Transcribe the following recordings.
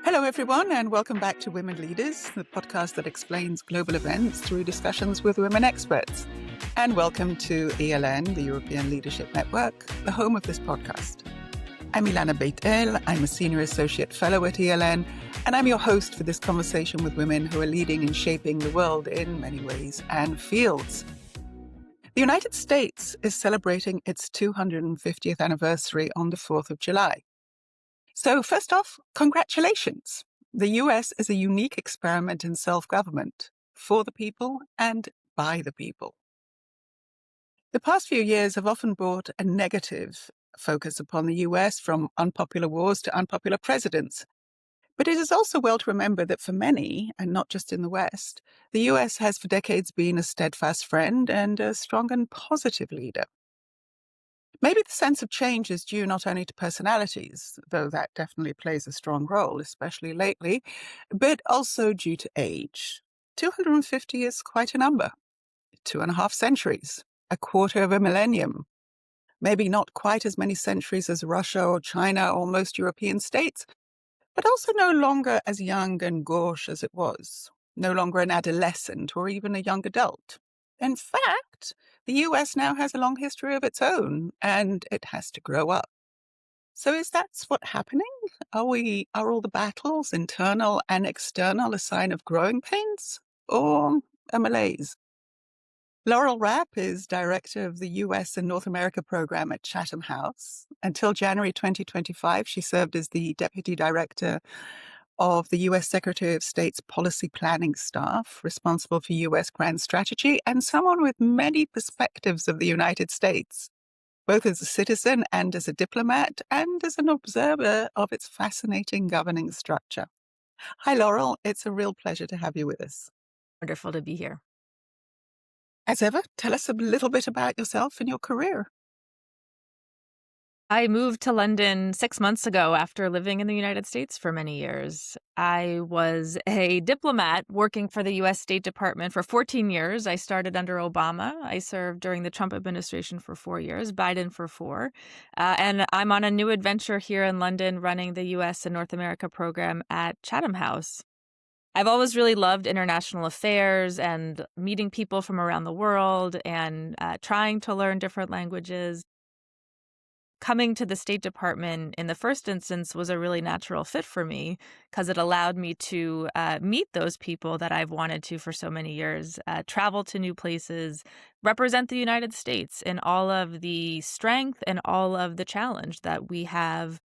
Hello, everyone, and welcome back to Women Leaders, the podcast that explains global events through discussions with women experts. And welcome to ELN, the European Leadership Network, the home of this podcast. I'm Ilana Beit-El. I'm a Senior Associate Fellow at ELN, and I'm your host for this conversation with women who are leading and shaping the world in many ways and fields. The United States is celebrating its 250th anniversary on the 4th of July. So first off, congratulations. The US is a unique experiment in self-government for the people and by the people. The past few years have often brought a negative focus upon the US, from unpopular wars to unpopular presidents. But it is also well to remember that for many, and not just in the West, the US has for decades been a steadfast friend and a strong and positive leader. Maybe the sense of change is due not only to personalities, though that definitely plays a strong role, especially lately, but also due to age. 250 is quite a number. 2.5 centuries, a quarter of a millennium. Maybe not quite as many centuries as Russia or China or most European states, but also no longer as young and gauche as it was. No longer an adolescent or even a young adult. In fact, the US now has a long history of its own, and it has to grow up. So is that what's happening? Are all the battles, internal and external, a sign of growing pains or a malaise? Laurel Rapp is director of the US and North America program at Chatham House. Until January 2025, she served as the deputy director of the U.S. Secretary of State's policy planning staff, responsible for U.S. grand strategy, and someone with many perspectives of the United States, both as a citizen and as a diplomat, and as an observer of its fascinating governing structure. Hi, Laurel. It's a real pleasure to have you with us. Wonderful to be here. As ever, tell us a little bit about yourself and your career. I moved to London 6 months ago after living in the United States for many years. I was a diplomat working for the U.S. State Department for 14 years. I started under Obama. I served during the Trump administration for 4 years, Biden for 4. And I'm on a new adventure here in London running the U.S. and North America program at Chatham House. I've always really loved international affairs and meeting people from around the world and trying to learn different languages. Coming to the State Department in the first instance was a really natural fit for me because it allowed me to meet those people that I've wanted to for so many years, travel to new places, represent the United States in all of the strength and all of the challenge that we have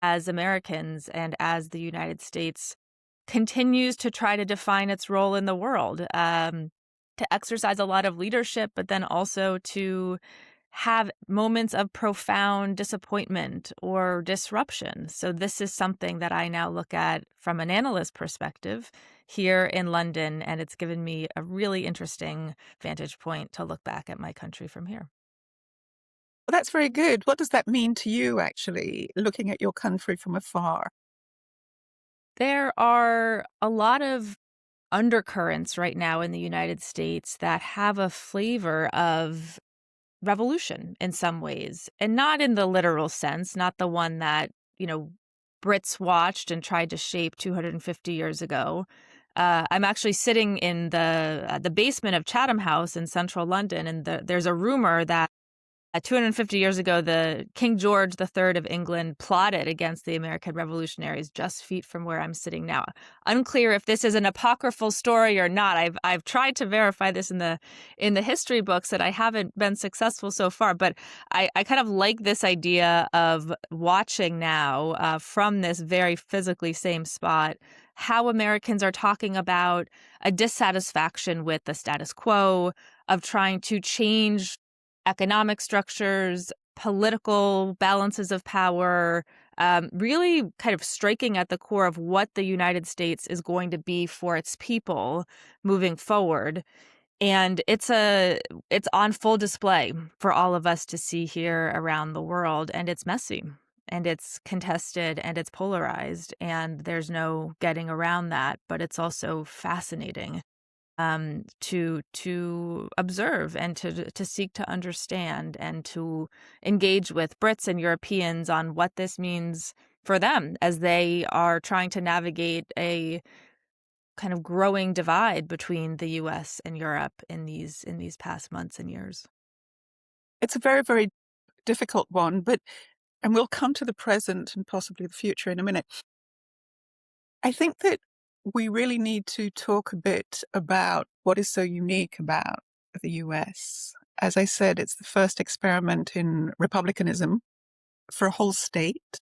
as Americans and as the United States continues to try to define its role in the world, to exercise a lot of leadership, but then also to have moments of profound disappointment or disruption. So this is something that I now look at from an analyst perspective here in London, and it's given me a really interesting vantage point to look back at my country from here. Well, that's very good. What does that mean to you, actually, looking at your country from afar? There are a lot of undercurrents right now in the United States that have a flavor of revolution in some ways, and not in the literal sense, not the one that, Brits watched and tried to shape 250 years ago. I'm actually sitting in the basement of Chatham House in central London, and there's a rumor that 250 years ago, the King George III of England plotted against the American revolutionaries just feet from where I'm sitting now. Unclear if this is an apocryphal story or not. I've tried to verify this in the history books, and I haven't been successful so far. But I kind of like this idea of watching now from this very physically same spot how Americans are talking about a dissatisfaction with the status quo, of trying to change economic structures, political balances of power, really kind of striking at the core of what the United States is going to be for its people moving forward. And it's on full display for all of us to see here around the world. And it's messy, and it's contested, and it's polarized, and there's no getting around that. But it's also fascinating to observe and to seek to understand and to engage with Brits and Europeans on what this means for them as they are trying to navigate a kind of growing divide between the US and Europe in these past months and years. It's a very, very difficult one, and we'll come to the present and possibly the future in a minute. I think that we really need to talk a bit about what is so unique about the US. As I said, it's the first experiment in republicanism for a whole state,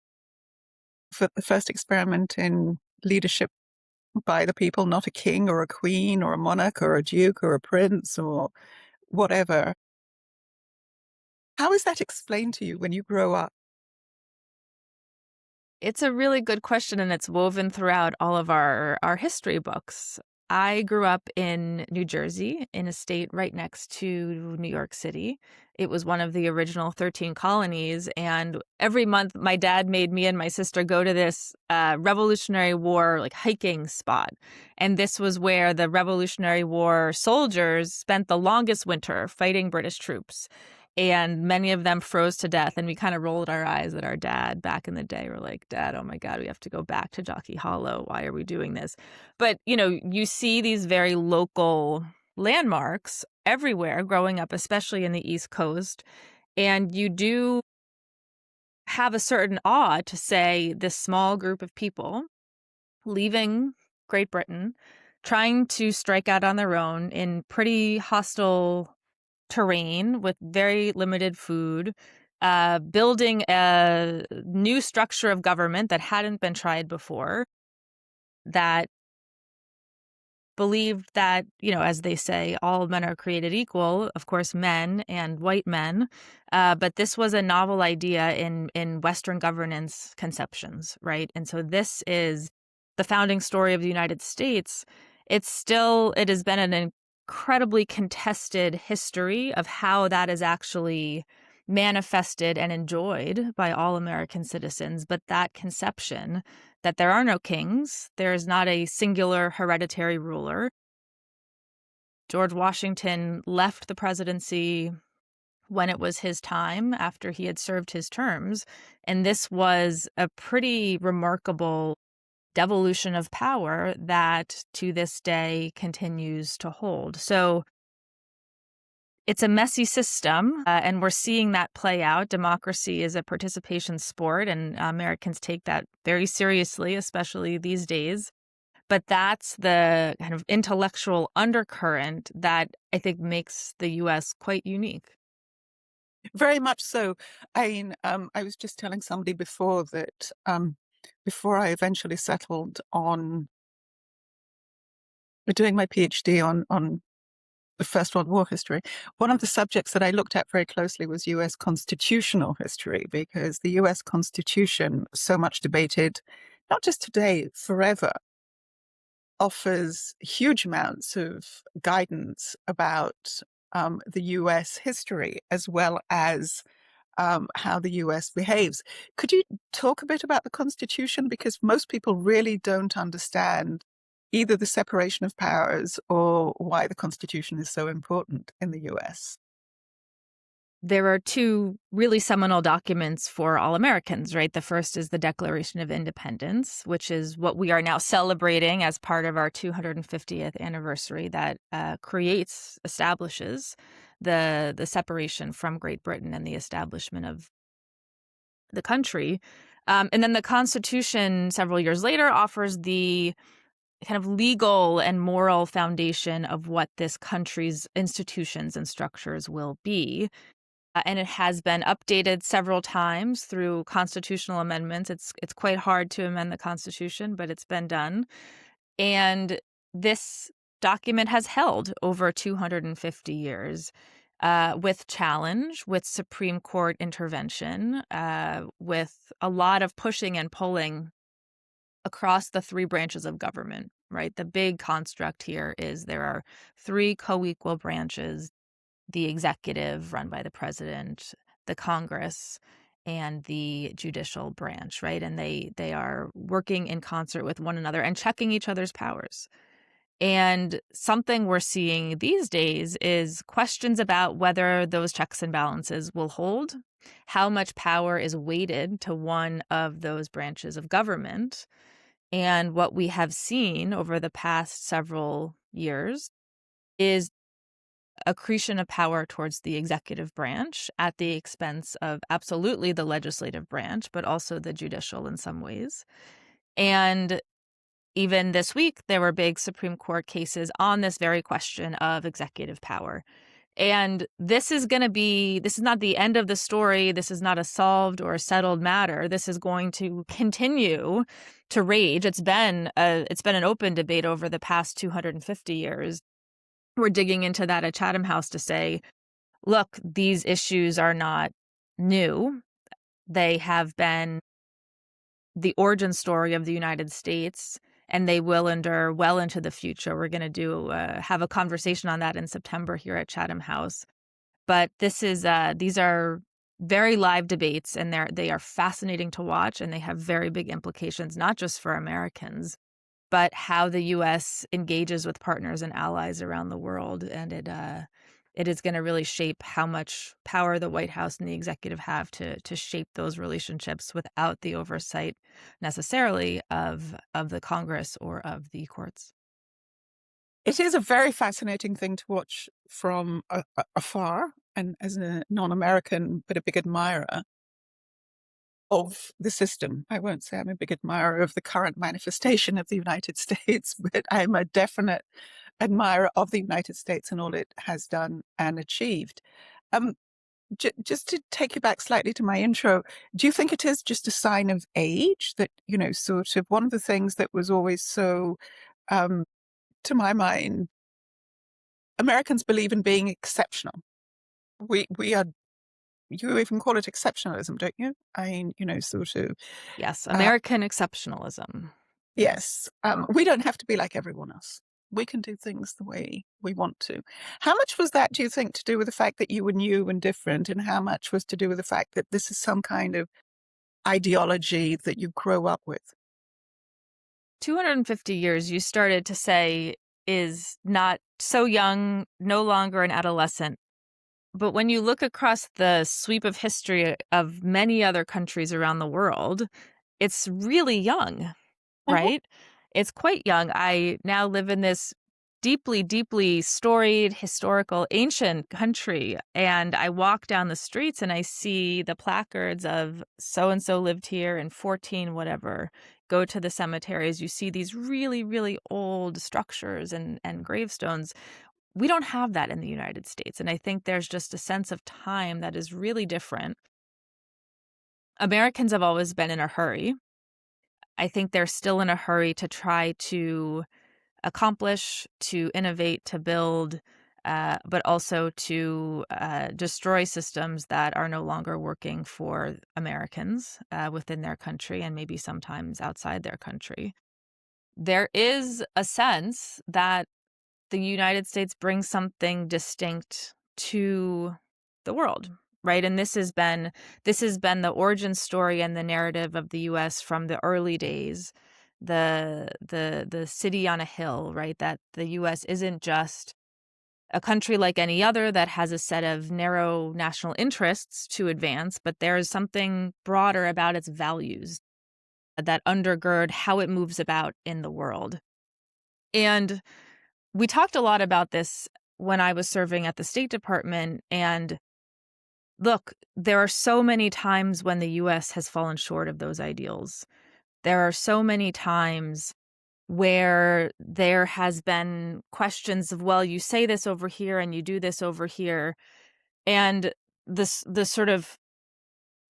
for the first experiment in leadership by the people, not a king or a queen or a monarch or a duke or a prince or whatever. How is that explained to you when you grow up? It's a really good question, and it's woven throughout all of our history books. I grew up in New Jersey, in a state right next to New York City. It was one of the original 13 colonies, and every month my dad made me and my sister go to this Revolutionary War like hiking spot. And this was where the Revolutionary War soldiers spent the longest winter fighting British troops. And many of them froze to death. And we kind of rolled our eyes at our dad back in the day. We're like, Dad, oh my God, we have to go back to Jockey Hollow. Why are we doing this? But, you see these very local landmarks everywhere growing up, especially in the East Coast. And you do have a certain awe to say this small group of people leaving Great Britain, trying to strike out on their own in pretty hostile terrain with very limited food, building a new structure of government that hadn't been tried before, that believed that, as they say, all men are created equal, of course, men and white men. But this was a novel idea in Western governance conceptions, right? And so this is the founding story of the United States. It has been an incredibly contested history of how that is actually manifested and enjoyed by all American citizens. But that conception that there are no kings, there is not a singular hereditary ruler. George Washington left the presidency when it was his time after he had served his terms. And this was a pretty remarkable devolution of power that to this day continues to hold. So it's a messy system, and we're seeing that play out. Democracy is a participation sport, and Americans take that very seriously, especially these days. But that's the kind of intellectual undercurrent that I think makes the U.S. quite unique. Very much so. I was just telling somebody before that before I eventually settled on doing my PhD on the First World War history, one of the subjects that I looked at very closely was US constitutional history, because the US Constitution, so much debated, not just today, forever, offers huge amounts of guidance about the US history as well as how the US behaves. Could you talk a bit about the Constitution? Because most people really don't understand either the separation of powers or why the Constitution is so important in the US. There are two really seminal documents for all Americans, right? The first is the Declaration of Independence, which is what we are now celebrating as part of our 250th anniversary, that establishes the separation from Great Britain and the establishment of the country. And then the Constitution, several years later, offers the kind of legal and moral foundation of what this country's institutions and structures will be. And it has been updated several times through constitutional amendments. It's quite hard to amend the Constitution, but it's been done. And this document has held over 250 years with challenge, with Supreme Court intervention, with a lot of pushing and pulling across the three branches of government, right? The big construct here is there are three co-equal branches: the executive, run by the president, the Congress, and the judicial branch, right? And they are working in concert with one another and checking each other's powers. And something we're seeing these days is questions about whether those checks and balances will hold How much power is weighted to one of those branches of government? And what we have seen over the past several years is accretion of power towards the executive branch at the expense of absolutely the legislative branch, but also the judicial in some ways. And even this week, there were big Supreme Court cases on this very question of executive power. And this is not the end of the story. This is not a solved or a settled matter. This is going to continue to rage. It's been an open debate over the past 250 years. We're digging into that at Chatham House to say, look, these issues are not new. They have been the origin story of the United States, and they will endure well into the future. We're going to have a conversation on that in September here at Chatham House. But these are very live debates, and they are fascinating to watch, and they have very big implications, not just for Americans, but how the U.S. engages with partners and allies around the world. And it is going to really shape how much power the White House and the executive have to shape those relationships without the oversight necessarily of the Congress or of the courts. It is a very fascinating thing to watch from afar, and as a non-American, but a big admirer of the system. I won't say I'm a big admirer of the current manifestation of the United States, but I'm a definite admirer of the United States and all it has done and achieved. Just to take you back slightly to my intro, do you think it is just a sign of age that, sort of one of the things that was always so, to my mind, Americans believe in being exceptional. We are, you even call it exceptionalism, don't you? I mean, sort of. Yes, American exceptionalism. Yes. We don't have to be like everyone else. We can do things the way we want to. How much was that, do you think, to do with the fact that you were new and different? And how much was to do with the fact that this is some kind of ideology that you grow up with? 250 years, you started to say, is not so young, no longer an adolescent. But when you look across the sweep of history of many other countries around the world, it's really young, Mhm. right? It's quite young. I now live in this deeply, deeply storied, historical, ancient country, and I walk down the streets and I see the placards of so-and-so lived here in 14 whatever. Go to the cemeteries, you see these really, really old structures and gravestones. We don't have that in the United States, and I think there's just a sense of time that is really different. Americans have always been in a hurry. I think they're still in a hurry to try to accomplish, to innovate, to build, but also to destroy systems that are no longer working for Americans within their country and maybe sometimes outside their country. There is a sense that the United States brings something distinct to the world, right? And this has been the origin story and the narrative of the US from the early days. The city on a hill, right? That the US isn't just a country like any other that has a set of narrow national interests to advance, but there is something broader about its values that undergird how it moves about in the world. And we talked a lot about this when I was serving at the State Department. And look, there are so many times when the US has fallen short of those ideals. There are so many times where there has been questions of, well, you say this over here and you do this over here. And the sort of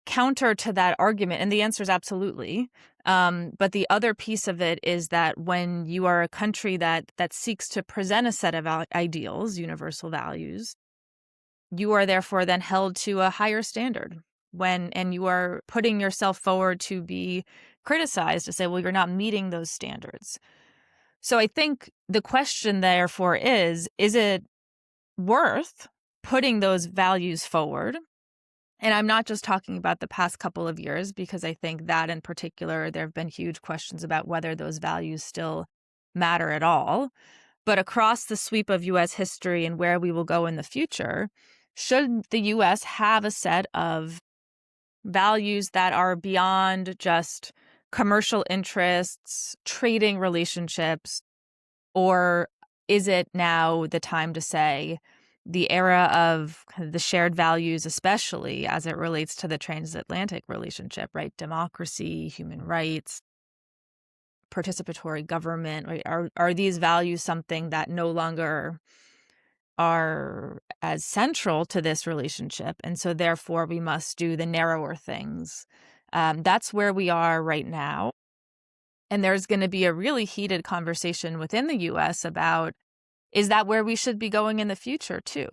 counter to that argument, and the answer is absolutely. But the other piece of it is that when you are a country that seeks to present a set of ideals, universal values, you are therefore then held to a higher standard and you are putting yourself forward to be criticized to say, well, you're not meeting those standards. So I think the question therefore is it worth putting those values forward? And I'm not just talking about the past couple of years, because I think that in particular, there have been huge questions about whether those values still matter at all. But across the sweep of U.S. history and where we will go in the future, should the U.S. have a set of values that are beyond just commercial interests, trading relationships, or is it now the time to say the era of kind of the shared values, especially as it relates to the transatlantic relationship, right? Democracy, human rights, participatory government, right? Are these values something that no longer are as central to this relationship? And so therefore we must do the narrower things. That's where we are right now. And there's going to be a really heated conversation within the US about, is that where we should be going in the future too?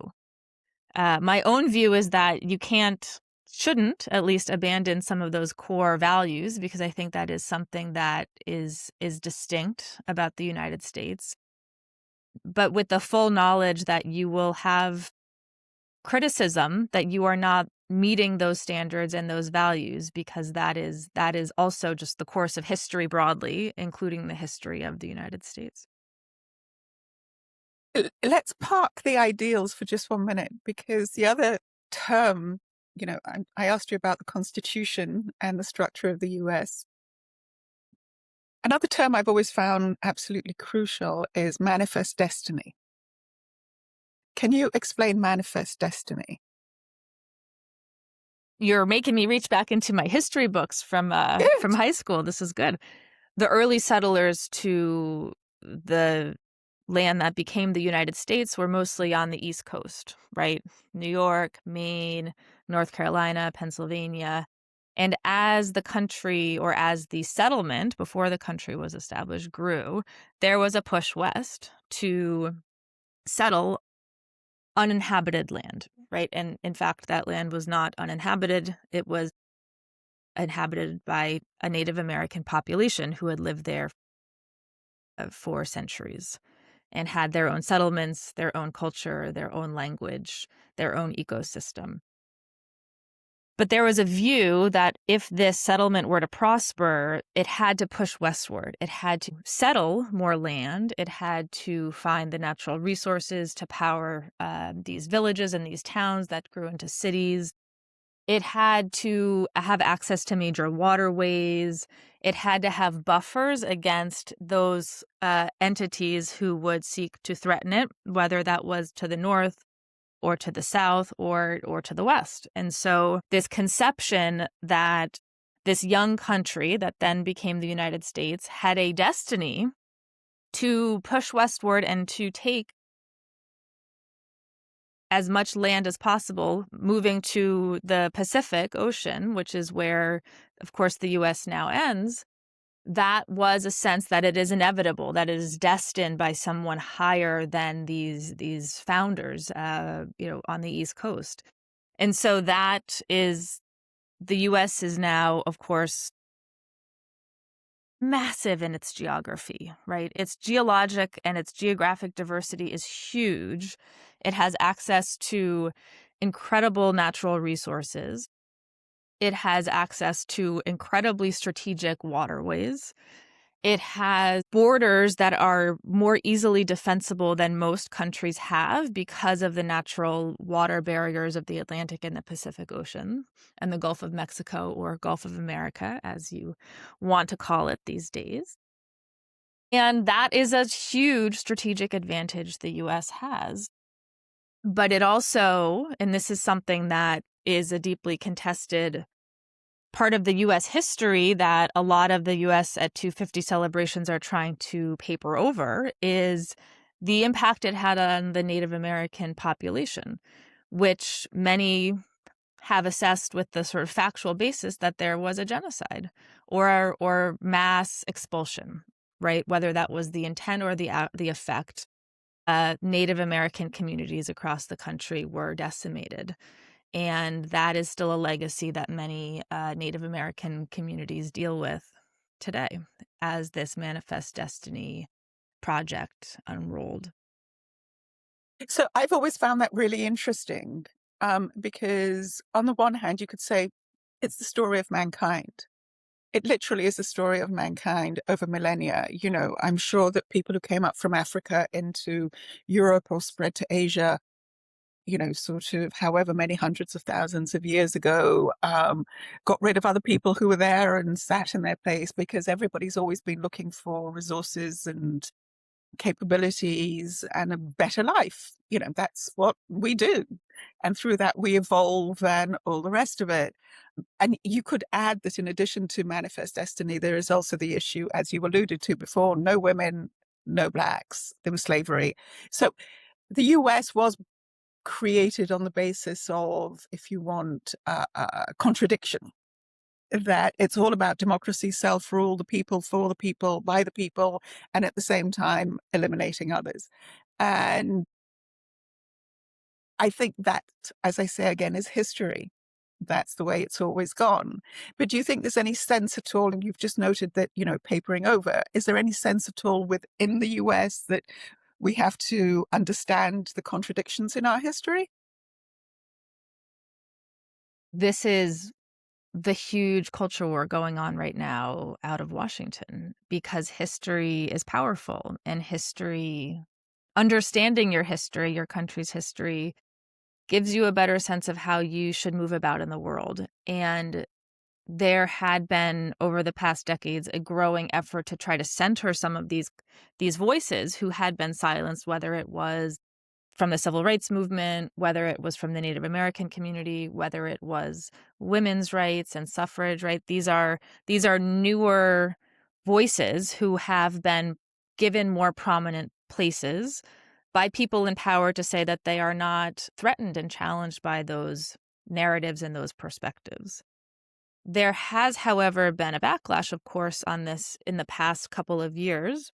My own view is that you shouldn't at least abandon some of those core values, because I think that is something that is distinct about the United States. But with the full knowledge that you will have criticism that you are not meeting those standards and those values, because that is also just the course of history broadly, including the history of the United States. Let's park the ideals for just 1 minute, because the other term, I asked you about the Constitution and the structure of the US. Another term I've always found absolutely crucial is manifest destiny. Can you explain manifest destiny? You're making me reach back into my history books from high school. This is good. The early settlers to the land that became the United States were mostly on the East Coast, right? New York, Maine, North Carolina, Pennsylvania. And as the country, or as the settlement before the country was established, grew, there was a push west to settle uninhabited land, right? And in fact, that land was not uninhabited. It was inhabited by a Native American population who had lived there for centuries and had their own settlements, their own culture, their own language, their own ecosystem. But there was a view that if this settlement were to prosper, it had to push westward. It had to settle more land. It had to find the natural resources to power these villages and these towns that grew into cities. It had to have access to major waterways. It had to have buffers against those entities who would seek to threaten it, whether that was to the north or to the south or to the west. And so this conception that this young country that then became the United States had a destiny to push westward and to take as much land as possible, moving to the Pacific Ocean, which is where, of course, the U.S. now ends. That was a sense that it is inevitable, that it is destined by someone higher than these founders, on the East Coast. And so that is, the U.S. is now, of course, massive in its geography, right? Its geologic and its geographic diversity is huge. It has access to incredible natural resources. It has access to incredibly strategic waterways. It has borders that are more easily defensible than most countries have because of the natural water barriers of the Atlantic and the Pacific Ocean and the Gulf of Mexico, or Gulf of America, as you want to call it these days. And that is a huge strategic advantage the U.S. has. But it also, and this is something that is a deeply contested part of the U.S. history that a lot of the U.S. at 250 celebrations are trying to paper over, is the impact it had on the Native American population, which many have assessed with the sort of factual basis that there was a genocide or mass expulsion, right? Whether that was the intent or the effect, Native American communities across the country were decimated. And that is still a legacy that many Native American communities deal with today as this Manifest Destiny project unrolled. So I've always found that really interesting, because on the one hand, you could say it's the story of mankind. It literally is the story of mankind over millennia. I'm sure that people who came up from Africa into Europe or spread to Asia, sort of however many hundreds of thousands of years ago, got rid of other people who were there and sat in their place, because everybody's always been looking for resources and capabilities and a better life. That's what we do. And through that, we evolve and all the rest of it. And you could add that in addition to manifest destiny, there is also the issue, as you alluded to before, no women, no blacks. There was slavery. So the US was created on the basis of, if you want, contradiction, that it's all about democracy, self-rule, the people for the people, by the people, and at the same time eliminating others. And I think that, as I say again, is history. That's the way it's always gone. But do you think there's any sense at all, and you've just noted that, papering over, is there any sense at all within the US that we have to understand the contradictions in our history? This is the huge culture war going on right now out of Washington, because history is powerful, and understanding your history, your country's history, gives you a better sense of how you should move about in the world. And there had been, over the past decades, a growing effort to try to center some of these voices who had been silenced, whether it was from the civil rights movement, whether it was from the Native American community, whether it was women's rights and suffrage, right? These are newer voices who have been given more prominent places by people in power to say that they are not threatened and challenged by those narratives and those perspectives. There has, however, been a backlash, of course, on this in the past couple of years,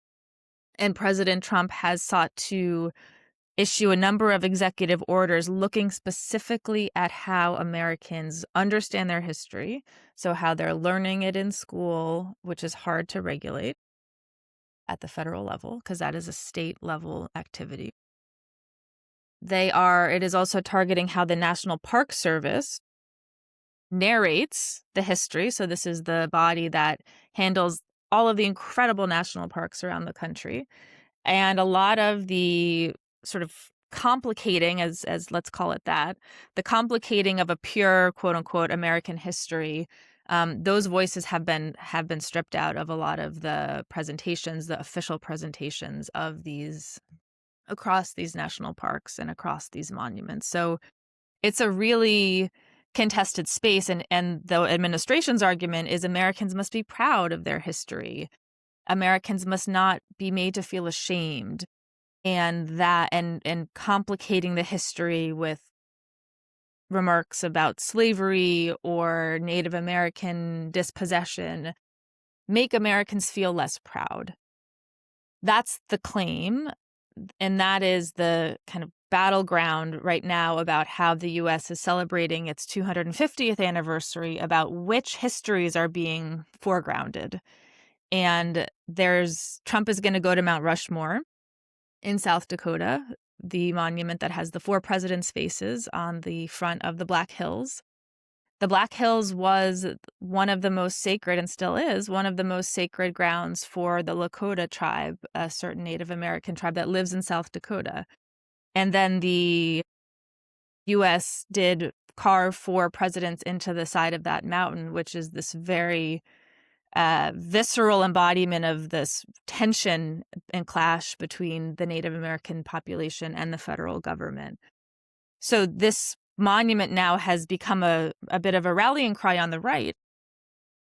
and President Trump has sought to issue a number of executive orders looking specifically at how Americans understand their history, so how they're learning it in school, which is hard to regulate at the federal level because that is a state level activity. It is also targeting how the National Park Service narrates the history. So this is the body that handles all of the incredible national parks around the country. And a lot of the sort of complicating, as let's call it that, the complicating of a pure quote unquote American history, those voices have been stripped out of a lot of the presentations, the official presentations of these across these national parks and across these monuments. So it's a really contested space, and the administration's argument is Americans must be proud of their history. Americans must not be made to feel ashamed, and complicating the history with remarks about slavery or Native American dispossession make Americans feel less proud. That's the claim, and that is the kind of battleground right now about how the U.S. is celebrating its 250th anniversary, about which histories are being foregrounded. And Trump is going to go to Mount Rushmore in South Dakota, the monument that has the four presidents' faces on the front of the Black Hills. The Black Hills was one of the most sacred, and still is, one of the most sacred grounds for the Lakota tribe, a certain Native American tribe that lives in South Dakota. And then the U.S. did carve four presidents into the side of that mountain, which is this very visceral embodiment of this tension and clash between the Native American population and the federal government. So this monument now has become a bit of a rallying cry on the right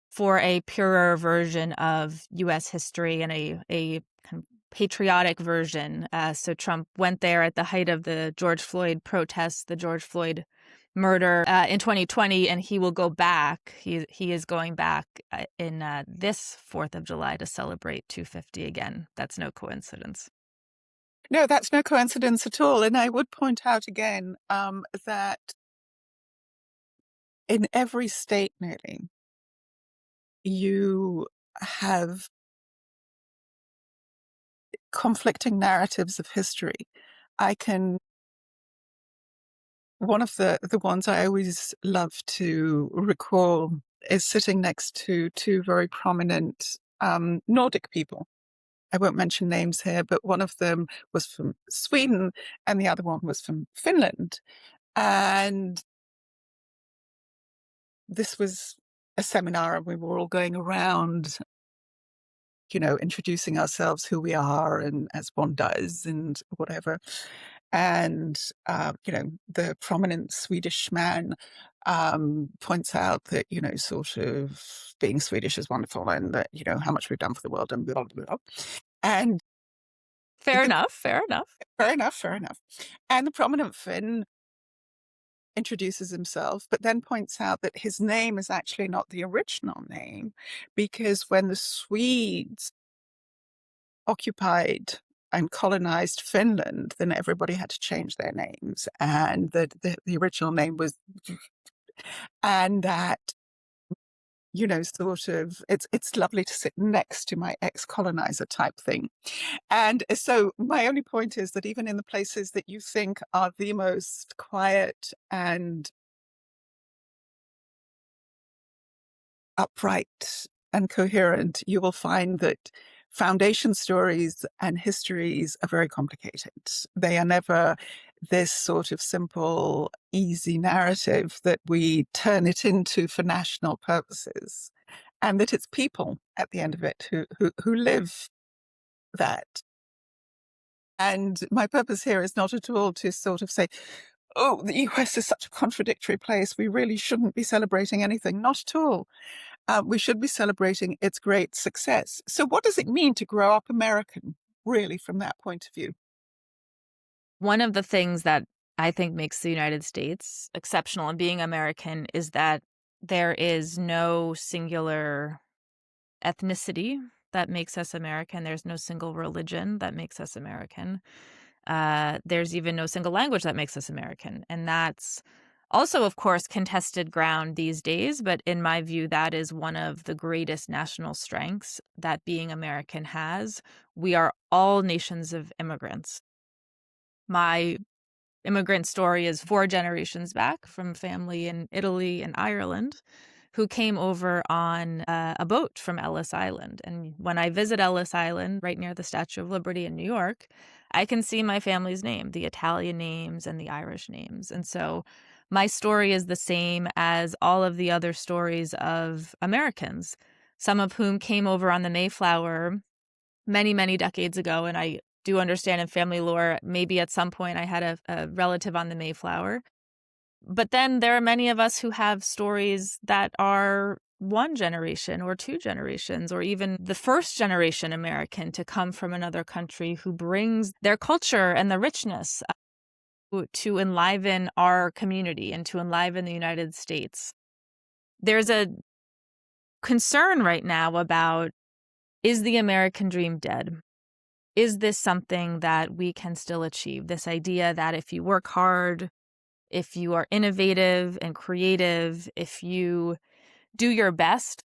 for a purer version of U.S. history and a kind of patriotic version. So Trump went there at the height of the George Floyd protests, the George Floyd murder in 2020, and he will go back. He is going back in this 4th of July to celebrate 250 again. That's no coincidence. No, that's no coincidence at all. And I would point out again that in every state nearly, you have conflicting narratives of history. One of the ones I always love to recall is sitting next to two very prominent Nordic people. I won't mention names here, but one of them was from Sweden and the other one was from Finland. And this was a seminar, and we were all going around, introducing ourselves, who we are, and as one does, and whatever. And, the prominent Swedish man points out that, sort of being Swedish is wonderful, and that, how much we've done for the world, and blah, blah, blah. And Fair the, enough, fair enough. fair enough, fair enough. And the prominent Finn introduces himself, but then points out that his name is actually not the original name, because when the Swedes occupied and colonized Finland, then everybody had to change their names, and the original name was, and that, sort of, it's lovely to sit next to my ex-colonizer type thing. And so my only point is that even in the places that you think are the most quiet and upright and coherent, you will find that foundation stories and histories are very complicated. They are never this sort of simple, easy narrative that we turn it into for national purposes, and that it's people at the end of it who live that. And my purpose here is not at all to sort of say, oh, the US is such a contradictory place, we really shouldn't be celebrating anything. Not at all. We should be celebrating its great success. So what does it mean to grow up American, really, from that point of view? One of the things that I think makes the United States exceptional in being American is that there is no singular ethnicity that makes us American. There's no single religion that makes us American. There's even no single language that makes us American. And that's also, of course, contested ground these days. But in my view, that is one of the greatest national strengths that being American has. We are all nations of immigrants. My immigrant story is 4 generations back from family in Italy and Ireland who came over on a boat from Ellis Island. And when I visit Ellis Island, right near the Statue of Liberty in New York, I can see my family's name, the Italian names and the Irish names. And so my story is the same as all of the other stories of Americans, some of whom came over on the Mayflower many, many decades ago. And I do understand in family lore, maybe at some point I had a relative on the Mayflower. But then there are many of us who have stories that are 1 generation or 2 generations, or even the first generation American to come from another country who brings their culture and the richness to enliven our community and to enliven the United States. There's a concern right now about, is the American dream dead? Is this something that we can still achieve? This idea that if you work hard, if you are innovative and creative, if you do your best,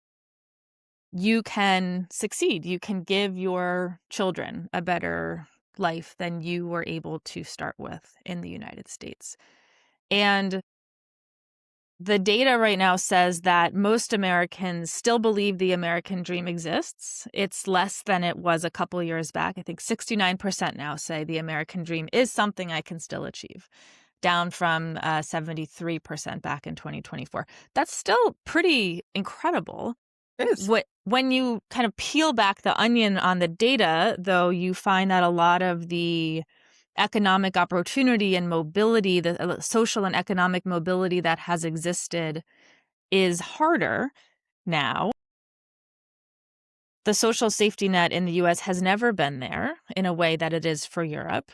you can succeed. You can give your children a better life than you were able to start with in the United States. And the data right now says that most Americans still believe the American dream exists. It's less than it was a couple years back. I think 69% now say the American dream is something I can still achieve, down from 73% back in 2024. That's still pretty incredible. It is. When you kind of peel back the onion on the data, though, you find that a lot of the economic opportunity and mobility, the social and economic mobility that has existed is harder now. The social safety net in the US has never been there in a way that it is for Europe.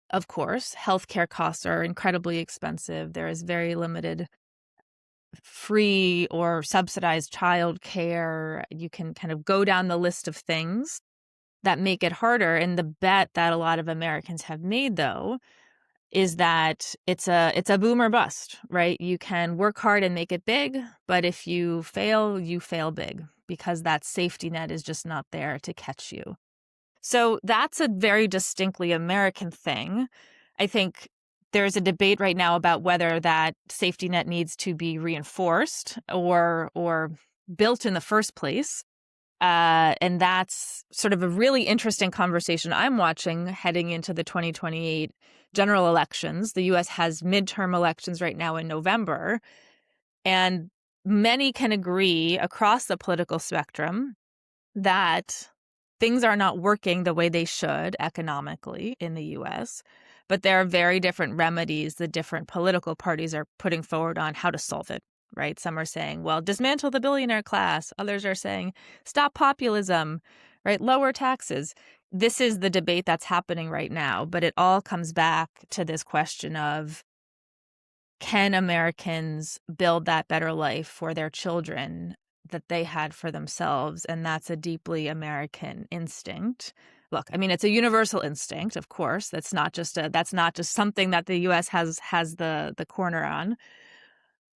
Of course, healthcare costs are incredibly expensive. There is very limited free or subsidized childcare. You can kind of go down the list of things that make it harder. And the bet that a lot of Americans have made, though, is that it's a boom or bust, right? You can work hard and make it big, but if you fail big, because that safety net is just not there to catch you. So that's a very distinctly American thing. I think there's a debate right now about whether that safety net needs to be reinforced or built in the first place. And that's sort of a really interesting conversation I'm watching heading into the 2028 general elections. The U.S. has midterm elections right now in November, and many can agree across the political spectrum that things are not working the way they should economically in the U.S., but there are very different remedies the different political parties are putting forward on how to solve it, right? Some are saying, well, dismantle the billionaire class. Others are saying, stop populism, right? Lower taxes. This is the debate that's happening right now, but it all comes back to this question of, can Americans build that better life for their children that they had for themselves? And that's a deeply American instinct. Look, I mean, it's a universal instinct, of course. That's not just something that the US has the corner on.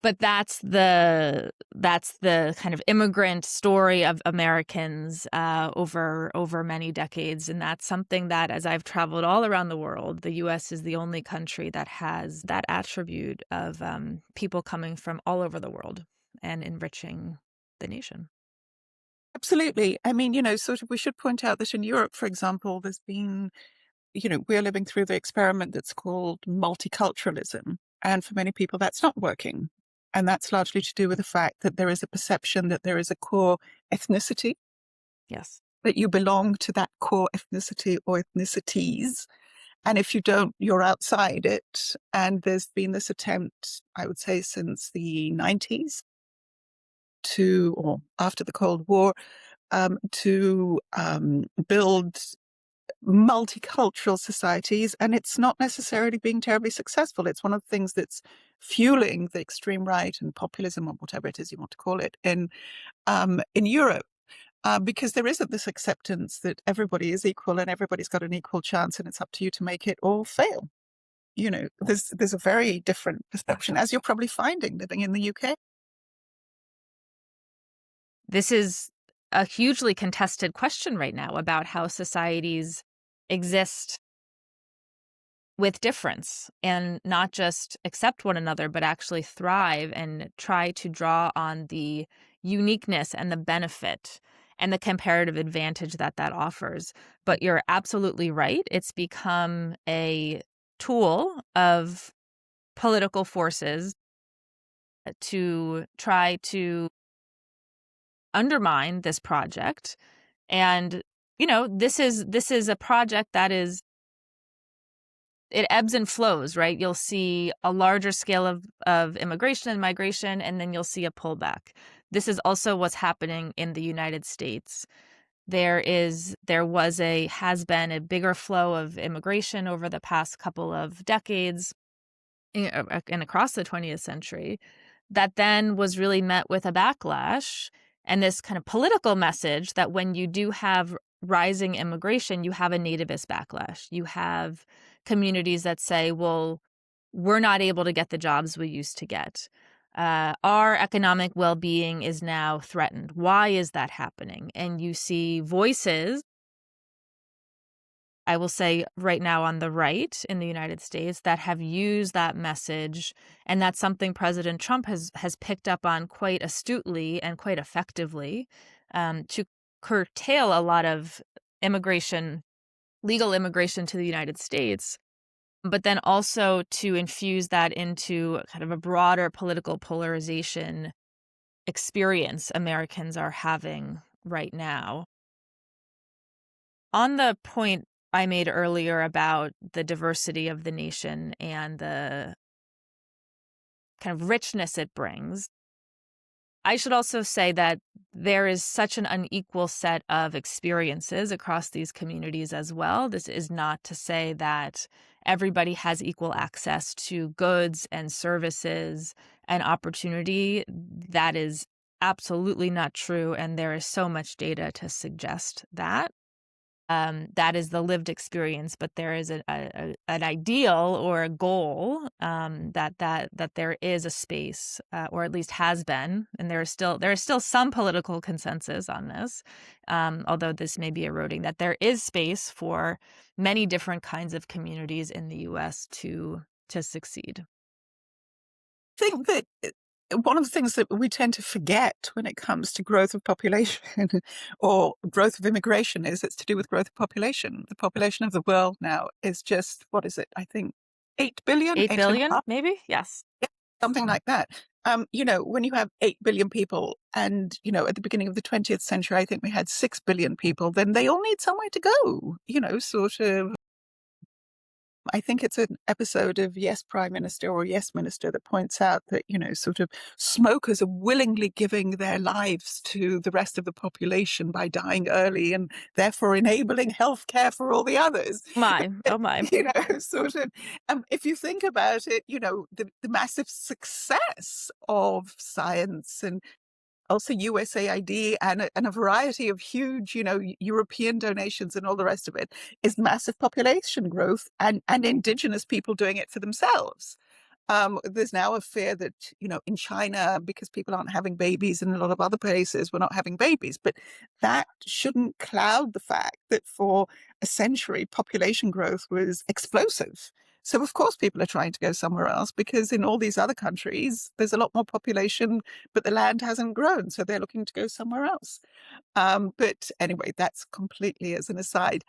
But that's the kind of immigrant story of Americans over many decades, and that's something that, as I've traveled all around the world, the U.S. is the only country that has that attribute of people coming from all over the world and enriching the nation. Absolutely. I mean, sort of we should point out that in Europe, for example, there's been, we're living through the experiment that's called multiculturalism. And for many people, that's not working. And that's largely to do with the fact that there is a perception that there is a core ethnicity, Yes. that you belong to that core ethnicity or ethnicities. And if you don't, you're outside it. And there's been this attempt, I would say, since the 90s or after the Cold War, to build multicultural societies, and it's not necessarily being terribly successful. It's one of the things that's fueling the extreme right and populism, or whatever it is you want to call it, in Europe, because there isn't this acceptance that everybody is equal and everybody's got an equal chance, and it's up to you to make it or fail. There's a very different perception, as you're probably finding living in the UK. This is a hugely contested question right now about how societies exist with difference and not just accept one another, but actually thrive and try to draw on the uniqueness and the benefit and the comparative advantage that offers. But you're absolutely right. It's become a tool of political forces to try to undermine this project. And, this is a project that it ebbs and flows, right? You'll see a larger scale of immigration and migration, and then you'll see a pullback. This is also what's happening in the United States. Has been a bigger flow of immigration over the past couple of decades and across the 20th century that then was really met with a backlash and this kind of political message that when you do have rising immigration, you have a nativist backlash. You have communities that say, well, we're not able to get the jobs we used to get. Our economic well-being is now threatened. Why is that happening? And you see voices, I will say right now on the right in the United States, that have used that message. And that's something President Trump has picked up on quite astutely and quite effectively to curtail a lot of legal immigration to the United States, but then also to infuse that into kind of a broader political polarization experience Americans are having right now. On the point I made earlier about the diversity of the nation and the kind of richness it brings, I should also say that there is such an unequal set of experiences across these communities as well. This is not to say that everybody has equal access to goods and services and opportunity. That is absolutely not true, and there is so much data to suggest that. That is the lived experience, but there is an ideal or a goal that there is a space, or at least has been, and there is still some political consensus on this, although this may be eroding. That there is space for many different kinds of communities in the U.S. to succeed. I think that one of the things that we tend to forget when it comes to growth of population or growth of immigration is it's to do with growth of population. The population of the world now is just, what is it? I think 8 billion, 8 eight and a billion, half, maybe? Yes. something like that. When you have 8 billion people and, at the beginning of the 20th century, I think we had 6 billion people, then they all need somewhere to go, sort of. I think it's an episode of Yes, Prime Minister or Yes, Minister that points out that, sort of smokers are willingly giving their lives to the rest of the population by dying early and therefore enabling healthcare for all the others. My, oh my. Sort of, if you think about it, the massive success of science and also USAID and a variety of huge, European donations and all the rest of it is massive population growth and indigenous people doing it for themselves. There's now a fear that, in China, because people aren't having babies and a lot of other places, we're not having babies. But that shouldn't cloud the fact that for a century, population growth was explosive. So, of course, people are trying to go somewhere else because in all these other countries, there's a lot more population, but the land hasn't grown. So they're looking to go somewhere else. But anyway, that's completely as an aside.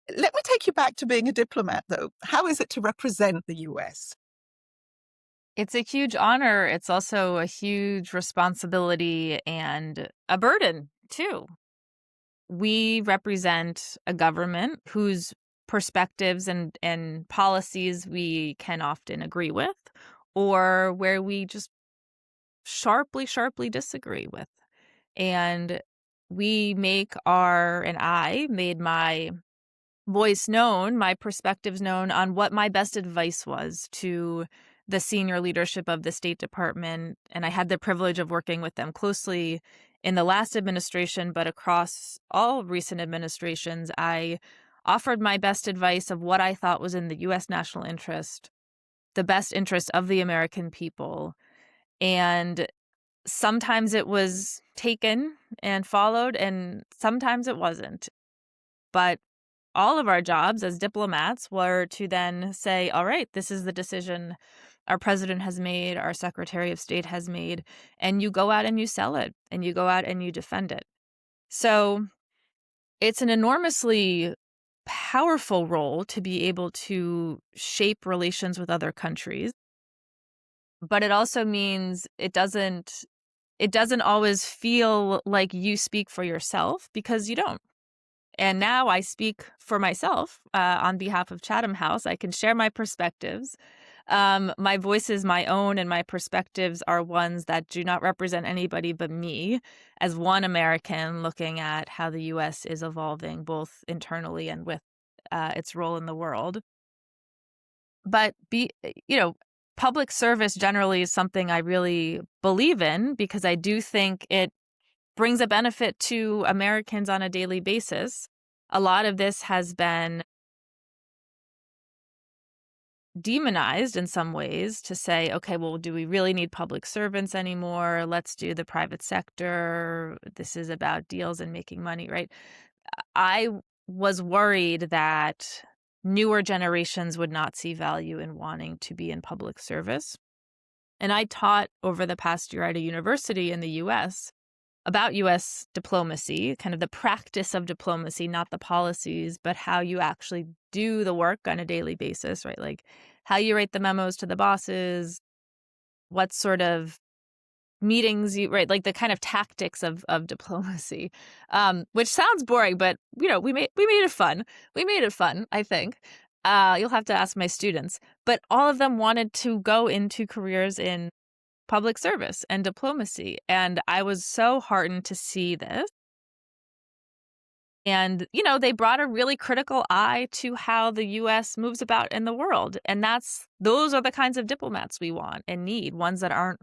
Let me take you back to being a diplomat, though. How is it to represent the US? It's a huge honor. It's also a huge responsibility and a burden, too. We represent a government whose perspectives and policies we can often agree with, or where we just sharply disagree with. And I made my voice known, my perspectives known on what my best advice was to the senior leadership of the State Department. And I had the privilege of working with them closely in the last administration, but across all recent administrations, I offered my best advice of what I thought was in the U.S. national interest, the best interest of the American people. And sometimes it was taken and followed, and sometimes it wasn't. But all of our jobs as diplomats were to then say, all right, this is the decision our president has made, our secretary of state has made, and you go out and you sell it, and you go out and you defend it. So it's an enormously powerful role to be able to shape relations with other countries. But it also means it doesn't always feel like you speak for yourself, because you don't. And now I speak for myself on behalf of Chatham House. I can share my perspectives. My voice is my own, and my perspectives are ones that do not represent anybody but me as one American looking at how the U.S. is evolving both internally and with its role in the world. But public service generally is something I really believe in, because I do think it brings a benefit to Americans on a daily basis. A lot of this has been demonized in some ways to say, okay, well, do we really need public servants anymore? Let's do the private sector. This is about deals and making money, right? I was worried that newer generations would not see value in wanting to be in public service. And I taught over the past year at a university in the US about U.S. diplomacy, kind of the practice of diplomacy, not the policies, but how you actually do the work on a daily basis, right? Like how you write the memos to the bosses, what sort of meetings you, right? Like the kind of tactics of diplomacy, which sounds boring, but we made it fun. We made it fun, I think. You'll have to ask my students, but all of them wanted to go into careers in public service and diplomacy. And I was so heartened to see this. And, they brought a really critical eye to how the U.S. moves about in the world. And those are the kinds of diplomats we want and need, ones that aren't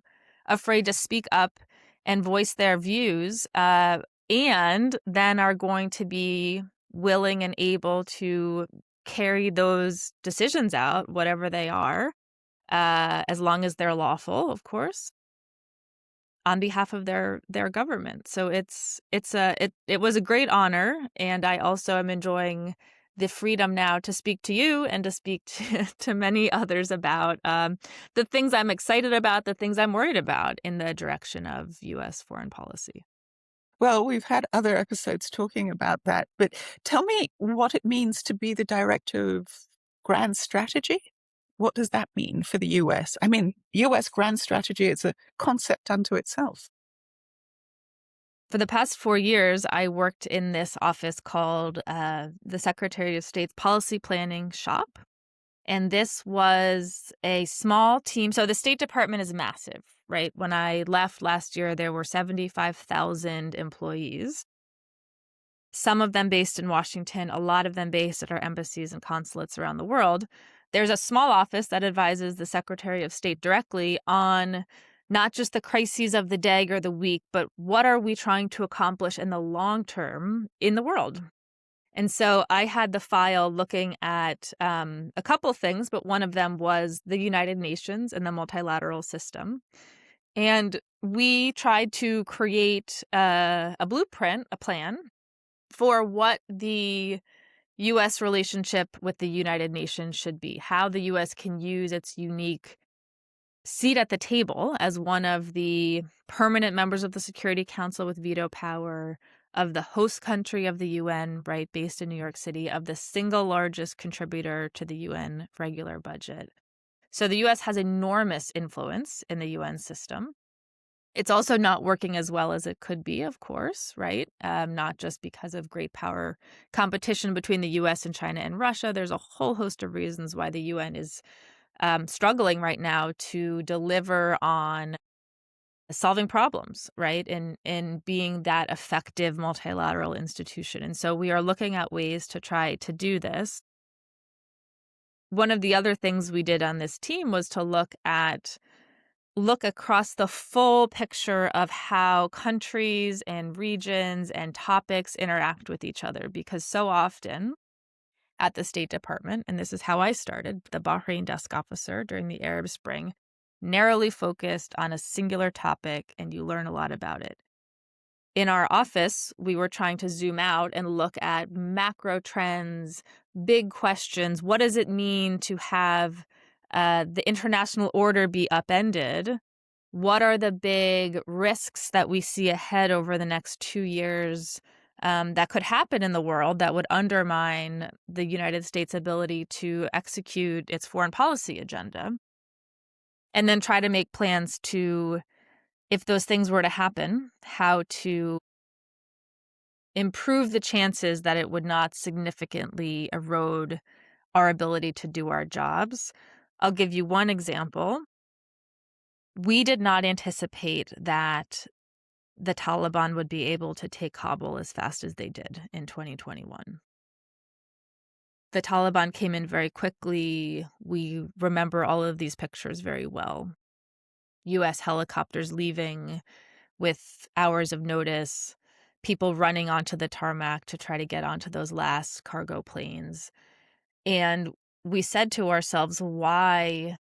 afraid to speak up and voice their views, and then are going to be willing and able to carry those decisions out, whatever they are, as long as they're lawful, of course, on behalf of their government. So it was a great honor, and I also am enjoying the freedom now to speak to you and to speak to many others about the things I'm excited about, the things I'm worried about in the direction of U.S. foreign policy. Well, we've had other episodes talking about that, but tell me what it means to be the director of grand strategy. What does that mean for the US? I mean, US grand strategy is a concept unto itself. For the past 4 years, I worked in this office called the Secretary of State's Policy Planning Shop. And this was a small team. So the State Department is massive, right? When I left last year, there were 75,000 employees, some of them based in Washington, a lot of them based at our embassies and consulates around the world. There's a small office that advises the Secretary of State directly on not just the crises of the day or the week, but what are we trying to accomplish in the long term in the world? And so I had the file looking at a couple things, but one of them was the United Nations and the multilateral system. And we tried to create a blueprint, a plan for what the U.S. relationship with the United Nations should be, how the U.S. can use its unique seat at the table as one of the permanent members of the Security Council with veto power, of the host country of the UN, right, based in New York City, of the single largest contributor to the UN regular budget. So the US has enormous influence in the UN system. It's also not working as well as it could be, of course, right? Not just because of great power competition between the US and China and Russia. There's a whole host of reasons why the UN is struggling right now to deliver on solving problems, right? In being that effective multilateral institution. And so we are looking at ways to try to do this. One of the other things we did on this team was to look across the full picture of how countries and regions and topics interact with each other, because so often at the State Department, and this is how I started, the Bahrain desk officer during the Arab Spring, narrowly focused on a singular topic, and you learn a lot about it. In our office, we were trying to zoom out and look at macro trends, big questions. What does it mean to have the international order be upended? What are the big risks that we see ahead over the next 2 years that could happen in the world that would undermine the United States' ability to execute its foreign policy agenda? And then try to make plans to, if those things were to happen, how to improve the chances that it would not significantly erode our ability to do our jobs. I'll give you one example. We did not anticipate that the Taliban would be able to take Kabul as fast as they did in 2021. The Taliban came in very quickly. We remember all of these pictures very well. U.S. helicopters leaving with hours of notice, people running onto the tarmac to try to get onto those last cargo planes. And we said to ourselves, how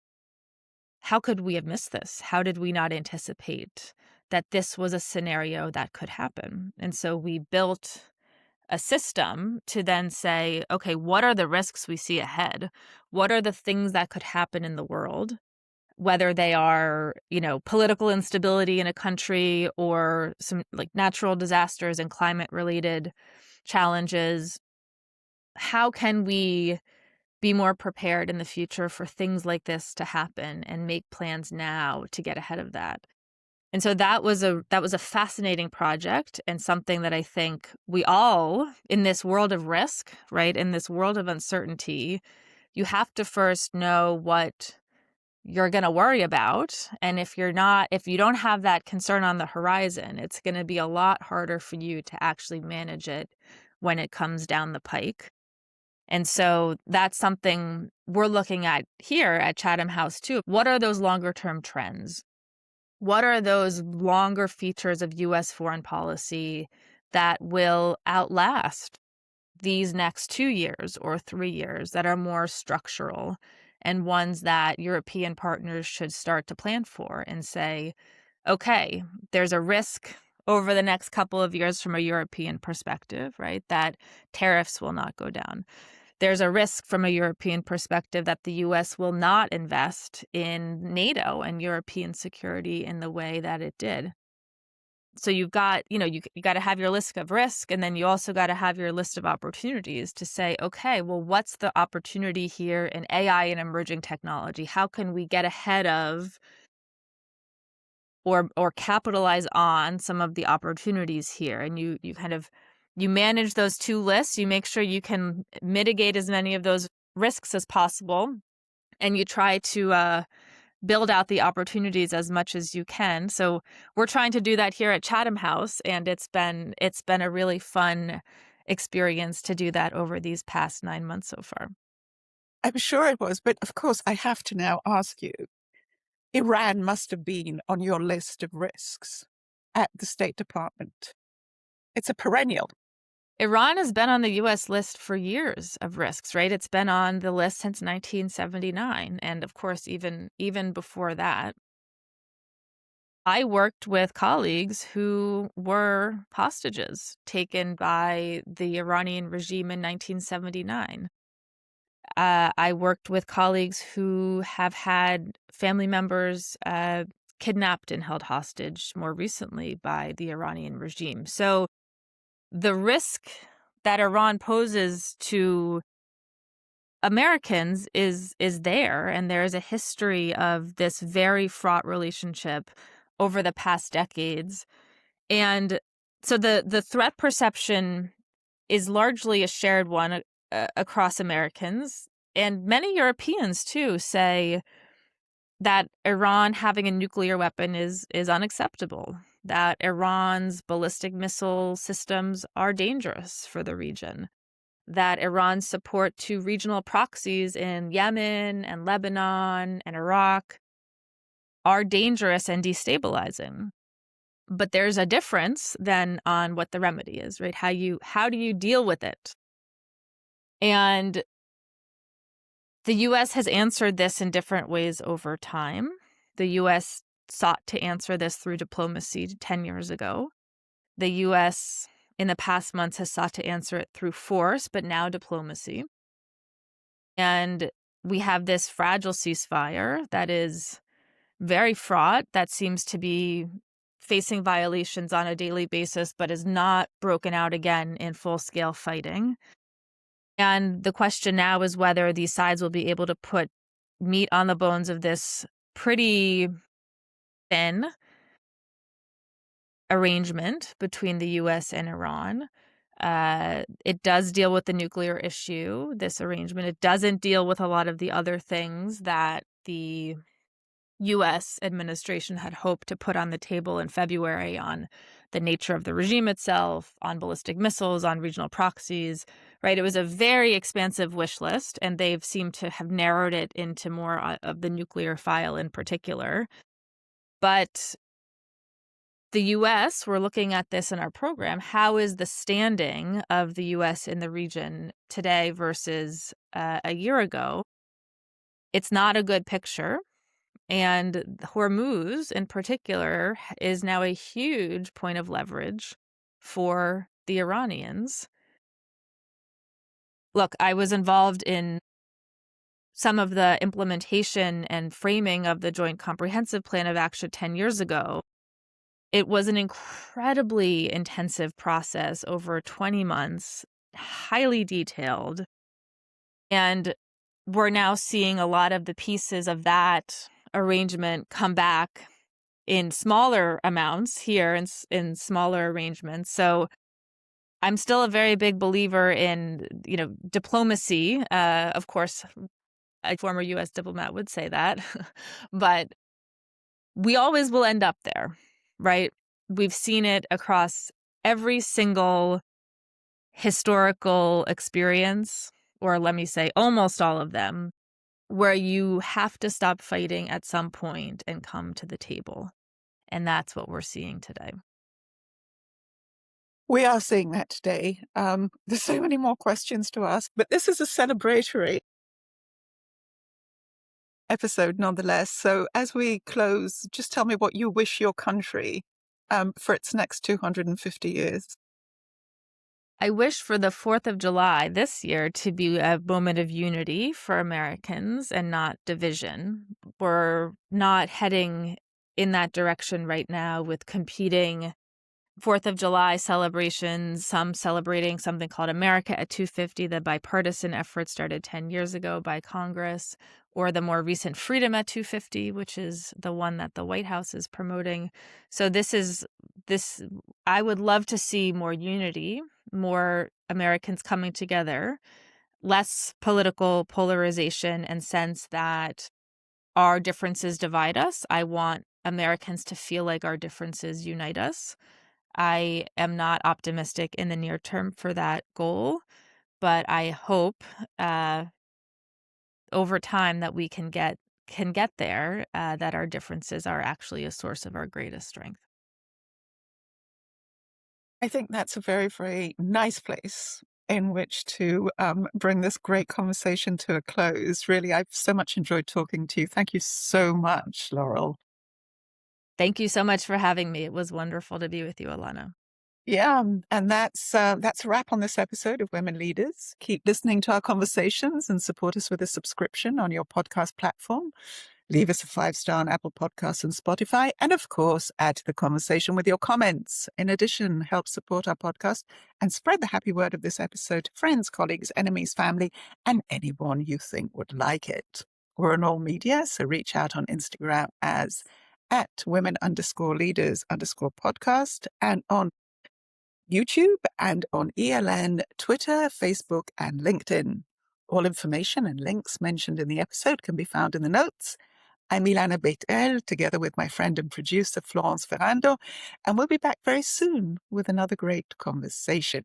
could we have missed this? How did we not anticipate that this was a scenario that could happen? And so we built a system to then say, okay, what are the risks we see ahead? What are the things that could happen in the world? Whether they are, political instability in a country or some like natural disasters and climate related challenges. How can we be more prepared in the future for things like this to happen and make plans now to get ahead of that? And so that was a fascinating project, and something that I think we all, in this world of risk, right, in this world of uncertainty, you have to first know what you're going to worry about. And if you don't have that concern on the horizon, it's going to be a lot harder for you to actually manage it when it comes down the pike. And so that's something we're looking at here at Chatham House too. What are those longer term trends? What are those longer features of U.S. foreign policy that will outlast these next 2 years or 3 years, that are more structural, and ones that European partners should start to plan for and say, okay, there's a risk over the next couple of years from a European perspective, right, that tariffs will not go down. there's a risk from a European perspective that the US will not invest in NATO and European security in the way that it did. So you've got, you got to have your list of risk, and then you also got to have your list of opportunities to say, okay, well, what's the opportunity here in AI and emerging technology? How can we get ahead of or capitalize on some of the opportunities here? And you kind of you manage those two lists, you make sure you can mitigate as many of those risks as possible, and you try to build out the opportunities as much as you can. So we're trying to do that here at Chatham House, and it's been a really fun experience to do that over these past 9 months so far. I'm sure it was, but of course I have to now ask you, Iran must have been on your list of risks at the State Department. It's a perennial. Iran has been on the U.S. list for years of risks, right? It's been on the list since 1979, and of course, even before that. I worked with colleagues who were hostages taken by the Iranian regime in 1979. I worked with colleagues who have had family members kidnapped and held hostage more recently by the Iranian regime. So the risk that Iran poses to Americans is there, and there is a history of this very fraught relationship over the past decades. And so the threat perception is largely a shared one across Americans, and many Europeans too say that Iran having a nuclear weapon is unacceptable, that Iran's ballistic missile systems are dangerous for the region, that Iran's support to regional proxies in Yemen and Lebanon and Iraq are dangerous and destabilizing. But there's a difference then on what the remedy is, right? How do you deal with it? And the US has answered this in different ways over time. The US sought to answer this through diplomacy 10 years ago. The US in the past months has sought to answer it through force, but now diplomacy. And we have this fragile ceasefire that is very fraught, that seems to be facing violations on a daily basis, but is not broken out again in full-scale fighting. And the question now is whether these sides will be able to put meat on the bones of this pretty thin arrangement between the US and Iran. It does deal with the nuclear issue, this arrangement. It doesn't deal with a lot of the other things that the US administration had hoped to put on the table in February on the nature of the regime itself, on ballistic missiles, on regional proxies, right? It was a very expansive wish list, and they've seemed to have narrowed it into more of the nuclear file in particular. But the US, we're looking at this in our program. How is the standing of the US in the region today versus a year ago? It's not a good picture. And Hormuz, in particular, is now a huge point of leverage for the Iranians. Look, I was involved in some of the implementation and framing of the Joint Comprehensive Plan of Action 10 years ago. It was an incredibly intensive process over 20 months, highly detailed. And we're now seeing a lot of the pieces of that arrangement come back in smaller amounts here in smaller arrangements. So I'm still a very big believer in, diplomacy. Of course, a former U.S. diplomat would say that, but we always will end up there, right? We've seen it across every single historical experience, or let me say almost all of them, where you have to stop fighting at some point and come to the table. And that's what we're seeing today. We are seeing that today. There's so many more questions to ask, but this is a celebratory episode nonetheless. So as we close, just tell me what you wish your country for its next 250 years. I wish for the 4th of July this year to be a moment of unity for Americans and not division. We're not heading in that direction right now with competing 4th of July celebrations, some celebrating something called America at 250, the bipartisan effort started 10 years ago by Congress, or the more recent Freedom at 250, which is the one that the White House is promoting. So this, I would love to see more unity, more Americans coming together, less political polarization and sense that our differences divide us. I want Americans to feel like our differences unite us. I am not optimistic in the near term for that goal, but I hope over time that we can get there, that our differences are actually a source of our greatest strength. I think that's a very, very nice place in which to bring this great conversation to a close. Really, I've so much enjoyed talking to you. Thank you so much, Laurel. Thank you so much for having me. It was wonderful to be with you, Alana. Yeah, and that's a wrap on this episode of Women Leaders. Keep listening to our conversations and support us with a subscription on your podcast platform. Leave us a 5-star on Apple Podcasts and Spotify. And of course, add to the conversation with your comments. In addition, help support our podcast and spread the happy word of this episode to friends, colleagues, enemies, family, and anyone you think would like it. We're on all media, so reach out on Instagram as @women_leaders_podcast and on YouTube and on ELN, Twitter, Facebook, and LinkedIn. All information and links mentioned in the episode can be found in the notes. I'm Ilana Beit-El, together with my friend and producer Florence Ferrando, and we'll be back very soon with another great conversation.